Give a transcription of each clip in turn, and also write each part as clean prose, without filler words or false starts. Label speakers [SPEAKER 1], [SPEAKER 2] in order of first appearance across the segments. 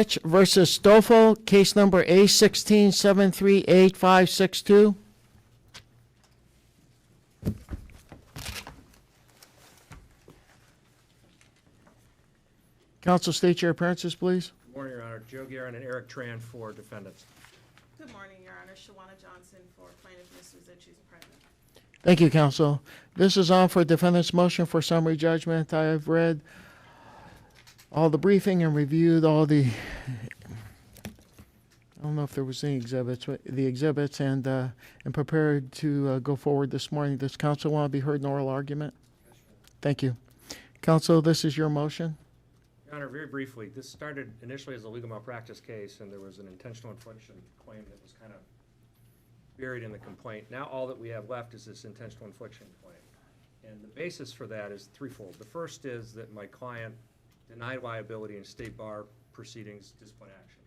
[SPEAKER 1] Zitch versus Stoffel, case number A16738562. Counsel, state your appearances, please.
[SPEAKER 2] Good morning, Your Honor. Joe Guerin and Eric Tran for defendants.
[SPEAKER 3] Good morning, Your Honor. Shawana Johnson for plaintiff, Mr. Zitch, who's present.
[SPEAKER 1] Thank you, counsel. This is on for defendant's motion for summary judgment. I have read all the briefing and reviewed all the, I don't know if there was any exhibits, but the exhibits, and prepared to go forward this morning. Does counsel want to be heard in oral argument? Thank you. Counsel, this is your motion.
[SPEAKER 2] Your Honor, very briefly, this started initially as a legal malpractice case, and there was an intentional infliction claim that was kind of buried in the complaint. Now all that we have left is this intentional infliction claim. And the basis for that is threefold. The first is that my client denied liability in state bar proceedings, discipline action.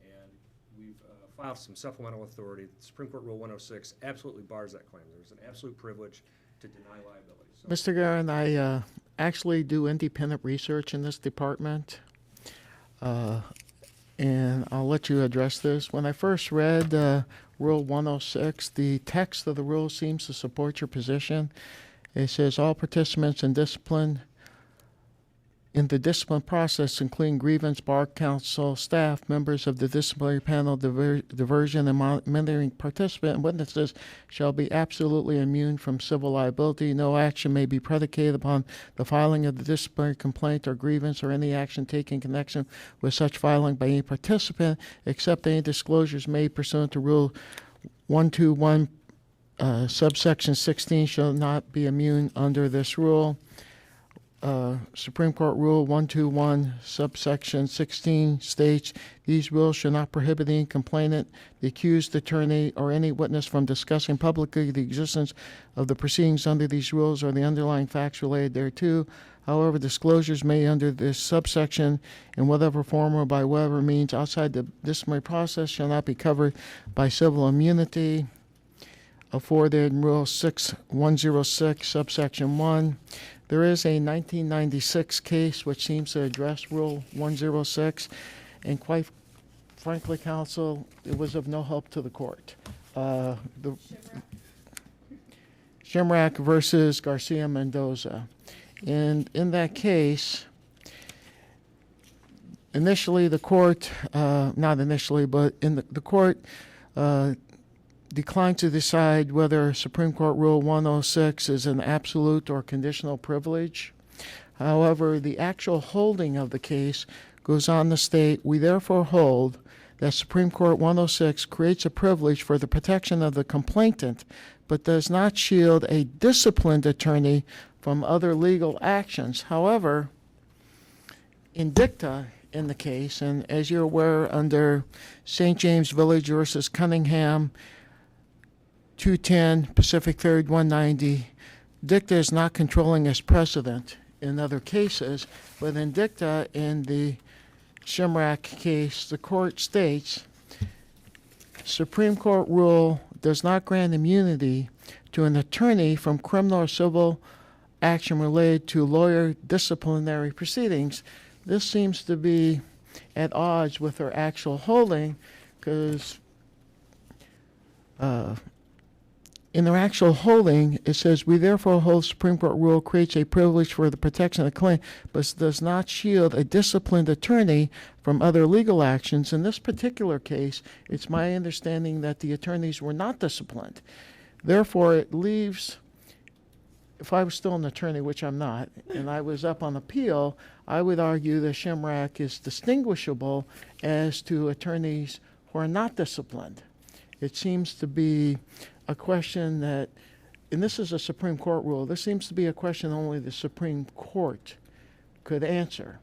[SPEAKER 2] And we've filed some supplemental authority. The Supreme Court Rule 106 absolutely bars that claim. There's an absolute privilege to deny liability. So,
[SPEAKER 1] Mr. Guerin, I actually do independent research in this department, and I'll let you address this. When I first read Rule 106, the text of the rule seems to support your position. It says all participants in the discipline process, including grievance, bar counsel, staff, members of the disciplinary panel, diversion, and monitoring participant, and witnesses shall be absolutely immune from civil liability. No action may be predicated upon the filing of the disciplinary complaint or grievance or any action taken in connection with such filing by any participant, except any disclosures made pursuant to Rule 121, subsection 16 shall not be immune under this rule. Supreme Court Rule 121, subsection 16 states, these rules shall not prohibit any complainant, the accused attorney, or any witness from discussing publicly the existence of the proceedings under these rules or the underlying facts related thereto. However, disclosures made under this subsection in whatever form or by whatever means outside the disciplinary process shall not be covered by civil immunity afforded in Rule 106, subsection 1. There is a 1996 case which seems to address Rule 106, and quite frankly, counsel, it was of no help to the court. Shimrack versus Garcia Mendoza. And in that case, initially the court, not initially, but in the court declined to decide whether Supreme Court Rule 106 is an absolute or conditional privilege. However, the actual holding of the case goes on to state, we therefore hold that Supreme Court 106 creates a privilege for the protection of the complainant, but does not shield a disciplined attorney from other legal actions. However, in dicta in the case, and as you're aware under St. James Village versus Cunningham, 210 Pacific 3rd 190, dicta is not controlling as precedent in other cases, but in dicta in the Shimrack case, the court states, Supreme Court rule does not grant immunity to an attorney from criminal or civil action related to lawyer disciplinary proceedings. This seems to be at odds with her actual holding, because in their actual holding, it says, we therefore hold Supreme Court rule creates a privilege for the protection of the claim, but does not shield a disciplined attorney from other legal actions. In this particular case, it's my understanding that the attorneys were not disciplined. Therefore, it leaves, if I was still an attorney, which I'm not, and I was up on appeal, I would argue that Shimrack is distinguishable as to attorneys who are not disciplined. It seems to be a question that, and this is a Supreme Court rule, this seems to be a question only the Supreme Court could answer.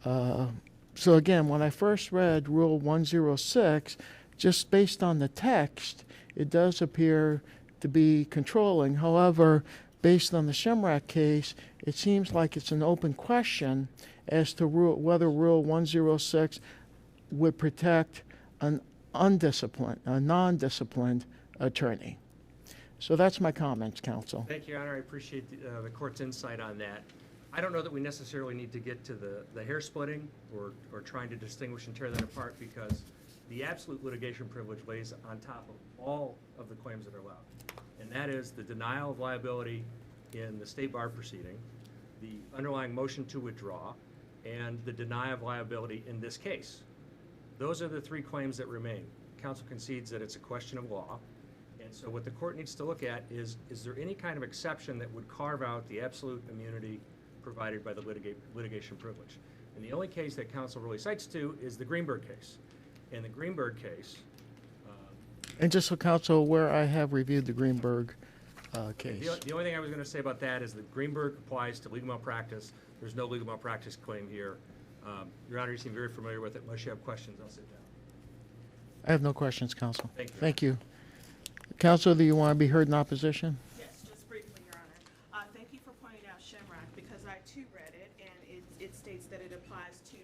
[SPEAKER 1] So again, when I first read Rule 106, just based on the text, it does appear to be controlling. However, based on the Shimrack case, it seems like it's an open question as to whether Rule 106 would protect an undisciplined, a non-disciplined attorney. So that's my comments, counsel.
[SPEAKER 2] thank you, Your Honor. I appreciate the court's insight on that. I don't know that we necessarily need to get to the hair splitting or trying to distinguish and tear that apart, because the absolute litigation privilege lays on top of all of the claims that are allowed. And that is the denial of liability in the state bar proceeding, the underlying motion to withdraw, and the denial of liability in this case. Those are the three claims that remain. Counsel concedes that it's a question of law. And so what the court needs to look at is there any kind of exception that would carve out the absolute immunity provided by the litigation privilege? And the only case that counsel really cites to is the Greenberg case. In the Greenberg case,
[SPEAKER 1] And just so counsel aware, I have reviewed the Greenberg case.
[SPEAKER 2] the only thing I was going to say about that is that Greenberg applies to legal malpractice. There's no legal malpractice claim here. Your Honor, you seem very familiar with it. Unless you have questions, I'll sit down.
[SPEAKER 1] I have no questions, counsel.
[SPEAKER 2] Thank you.
[SPEAKER 1] Thank you. Counsel, do you want to be heard in opposition?
[SPEAKER 3] Yes, just briefly, Your Honor. Thank you for pointing out Shamrock, because I too read it, and it states that it applies to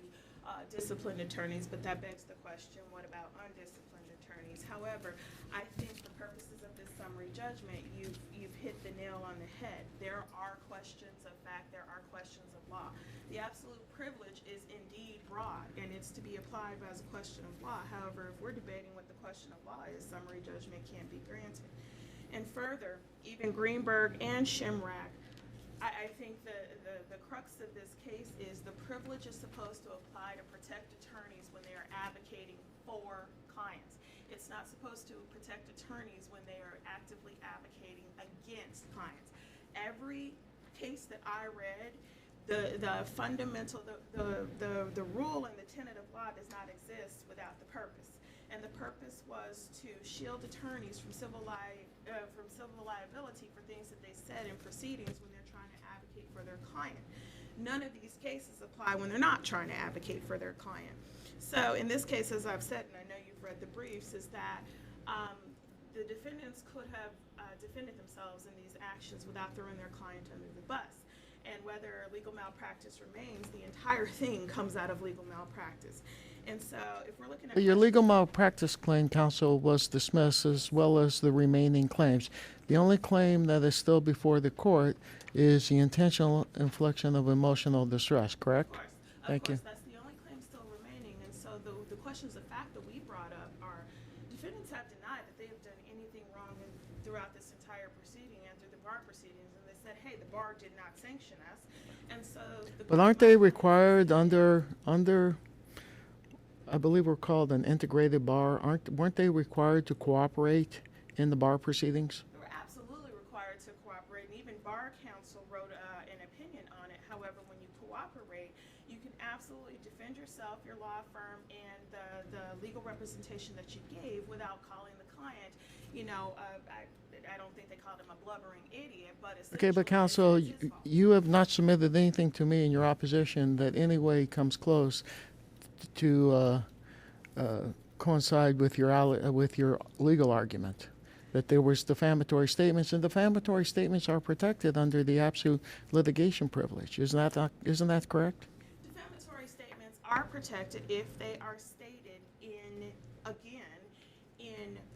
[SPEAKER 3] disciplined attorneys, but that begs the question, what about undisciplined attorneys? However, I think for purposes of this summary judgment, you've hit the nail on the head. There are questions of fact, there are questions of law. The absolute privilege is indeed broad, and it's to be applied as a question of law. However, if we're debating what the question of law is, summary judgment can't be granted. And further, even Greenberg and Shamrock, I think the crux of this case is the privilege is supposed to apply to protect attorneys when they are advocating for clients. It's not supposed to protect attorneys when they are actively advocating against clients. Every case that I read, the fundamental, the rule and the tenet of law does not exist without the purpose. And the purpose was to shield attorneys from civil liability for things that they said in proceedings when they're trying to advocate for their client. None of these cases apply when they're not trying to advocate for their client. So in this case, as I've said, and I know you've read the briefs, is that the defendants could have defended themselves in these actions without throwing their client under the bus. And whether legal malpractice remains, the entire thing comes out of legal malpractice. And so if we're looking at...
[SPEAKER 1] Your legal malpractice claim, counsel, was dismissed, as well as the remaining claims. The only claim that is still before the court is the intentional infliction of emotional distress, correct?
[SPEAKER 3] Of course,
[SPEAKER 1] Thank you.
[SPEAKER 3] that's the only claim still remaining. And so the questions of fact that we brought up are, defendants have denied that they have done anything wrong throughout this entire proceeding and through the bar proceedings. And they said, hey, the bar did not sanction us. And so...
[SPEAKER 1] But aren't they required under I believe we're called an integrated bar, weren't they required to cooperate in the bar proceedings?
[SPEAKER 3] They were absolutely required to cooperate, and even bar counsel wrote an opinion on it. However, when you cooperate, you can absolutely defend yourself, your law firm, and the legal representation that you gave without calling the client, I don't think they called him a blubbering idiot, but it's...
[SPEAKER 1] Okay, but counsel, you have not submitted anything to me in your opposition that any way comes close to coincide with your legal argument that there was defamatory statements, and defamatory statements are protected under the absolute litigation privilege. Isn't that correct?
[SPEAKER 3] Defamatory statements are protected if they are stated in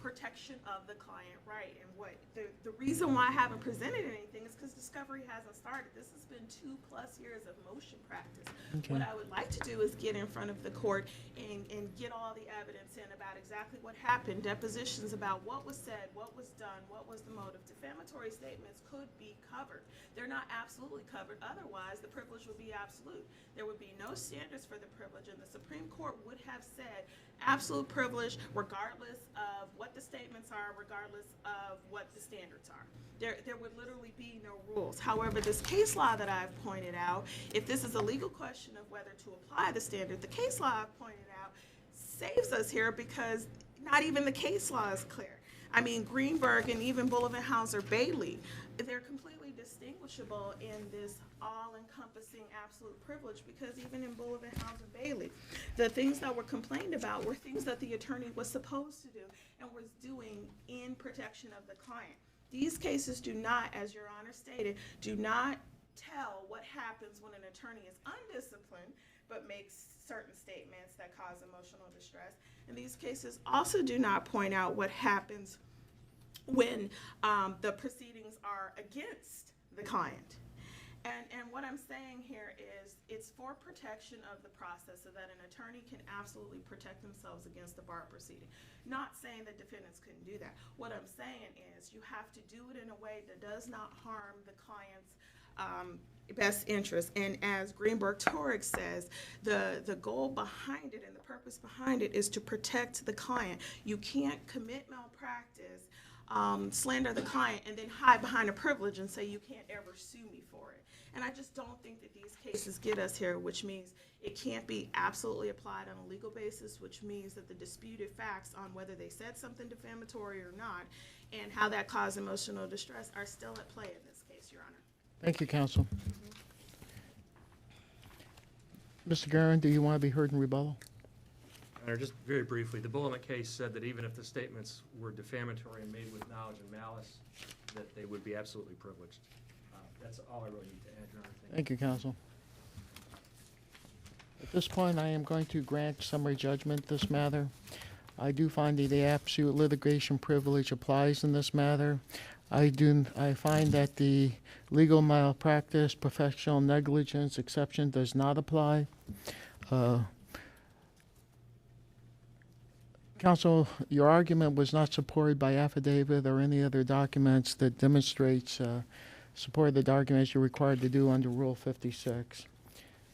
[SPEAKER 3] protection of the client right. And what the reason why I haven't presented anything is because discovery hasn't started. This has been 2+ years of motion practice.
[SPEAKER 1] Okay.
[SPEAKER 3] What I would like to do is get in front of the court and get all the evidence in about exactly what happened, depositions about what was said, what was done, what was the motive. Defamatory statements could be covered. They're not absolutely covered. Otherwise, the privilege would be absolute. There would be no standards for the privilege, and the Supreme Court would have said absolute privilege regardless of what the statements are, regardless of what the standards are. There would literally be no rules. However, this case law that I've pointed out, if this is a legal question of whether to apply the standard, the case law I've pointed out saves us here, because not even the case law is clear. I mean, Greenberg and even Bullivan-Hauser-Bailey, they're completely distinguishable in this all-encompassing absolute privilege, because even in Bullivan-Hauser-Bailey, the things that were complained about were things that the attorney was supposed to do and was doing in protection of the client. These cases do not, as Your Honor stated, do not tell what happens when an attorney is undisciplined but makes certain statements that cause emotional distress. And these cases also do not point out what happens when the proceedings are against the client. And what I'm saying here is it's for protection of the process so that an attorney can absolutely protect themselves against the bar proceeding. Not saying that defendants couldn't do that. What I'm saying is you have to do it in a way that does not harm the client's best interest. And as Greenberg-Torek says, the goal behind it and the purpose behind it is to protect the client. You can't commit malpractice, slander the client, and then hide behind a privilege and say you can't ever sue me for it. And I just don't think that these cases get us here, which means it can't be absolutely applied on a legal basis, which means that the disputed facts on whether they said something defamatory or not and how that caused emotional distress are still at play in this case, Your Honor.
[SPEAKER 1] Thank you, counsel. Mr. Guerin, do you want to be heard in rebuttal?
[SPEAKER 2] Your Honor, just very briefly, the Bullitt case said that even if the statements were defamatory and made with knowledge and malice, that they would be absolutely privileged. That's all I really need to add, Your Honor.
[SPEAKER 1] Thank you, counsel. At this point, I am going to grant summary judgment this matter. I do find that the absolute litigation privilege applies in this matter. I find that the legal malpractice, professional negligence exception does not apply. Counsel, your argument was not supported by affidavit or any other documents that demonstrates support of the documents you're required to do under Rule 56.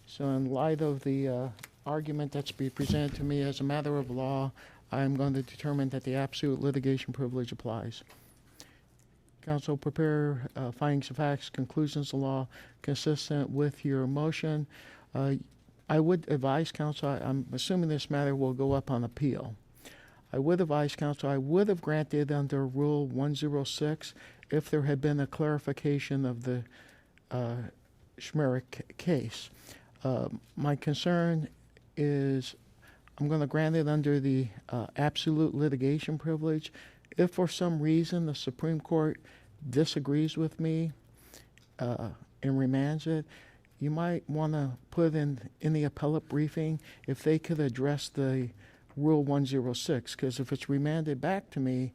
[SPEAKER 1] So in light of the argument that's being presented to me as a matter of law, I'm going to determine that the absolute litigation privilege applies. Counsel, prepare findings of facts, conclusions of law consistent with your motion. I would advise counsel, I'm assuming this matter will go up on appeal. I would advise counsel, I would have granted under Rule 106 if there had been a clarification of the Schmerich case. My concern is I'm going to grant it under the absolute litigation privilege. If for some reason the Supreme Court disagrees with me and remands it, you might want to put in the appellate briefing if they could address the Rule 106, because if it's remanded back to me,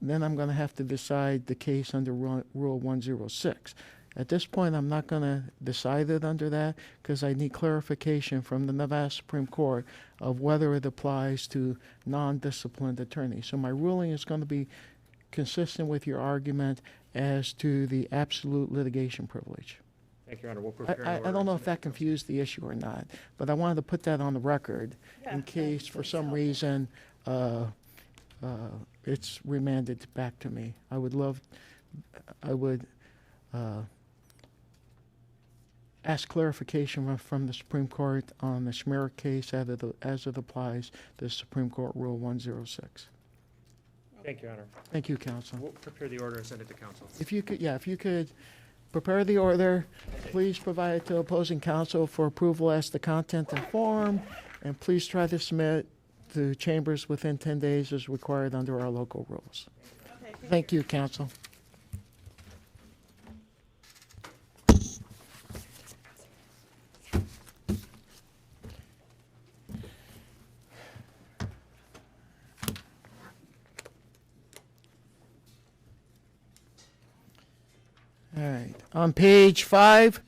[SPEAKER 1] then I'm going to have to decide the case under Rule 106. At this point, I'm not going to decide it under that because I need clarification from the Nevada Supreme Court of whether it applies to non-disciplined attorneys. So my ruling is going to be consistent with your argument as to the absolute litigation privilege.
[SPEAKER 2] Thank you, Your Honor. We'll prepare an
[SPEAKER 1] I
[SPEAKER 2] order
[SPEAKER 1] don't know
[SPEAKER 2] and
[SPEAKER 1] if
[SPEAKER 2] send it
[SPEAKER 1] that
[SPEAKER 2] to counsel.
[SPEAKER 1] confused the issue or not, but I wanted to put that on the record in case for some reason it's remanded back to me. I would ask clarification from the Supreme Court on the Schmerich case as it applies to Supreme Court Rule 106.
[SPEAKER 2] Thank you, Your Honor.
[SPEAKER 1] Thank you, counsel.
[SPEAKER 2] We'll prepare the order and send it to counsel.
[SPEAKER 1] If you could prepare the order, please provide it to opposing counsel for approval as to content and form, and please try to submit to chambers within 10 days as required under our local rules.
[SPEAKER 3] Okay,
[SPEAKER 1] Thank you, counsel. All right. On page 5,